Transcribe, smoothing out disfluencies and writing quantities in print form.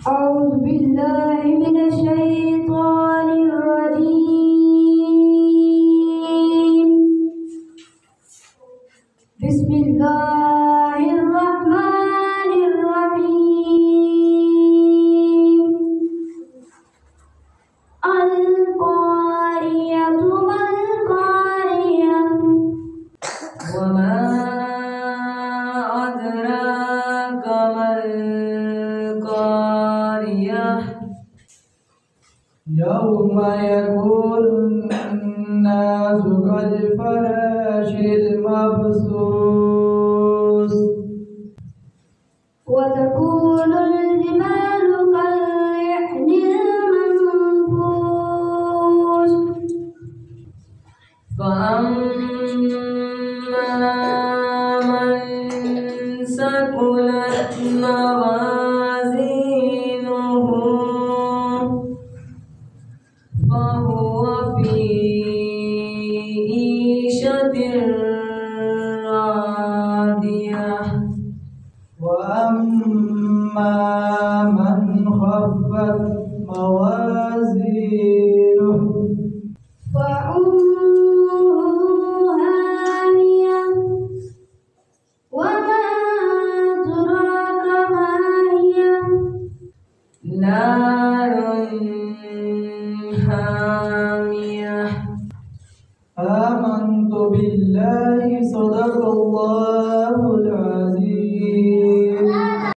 أعوذ بالله من الشيطان الرجيم. بسم الله الرحمن الرحيم. القارية ما القارية وما أدراك ما القارية يوم يكون الناس كالفراش المبثوث وتكون الجبال كالعهن المنفوش فأما من ثقلت موازينه فهو في عيشة راضية وأما من خفت موازينه فأمه هاوية وما أدراك ما هي نار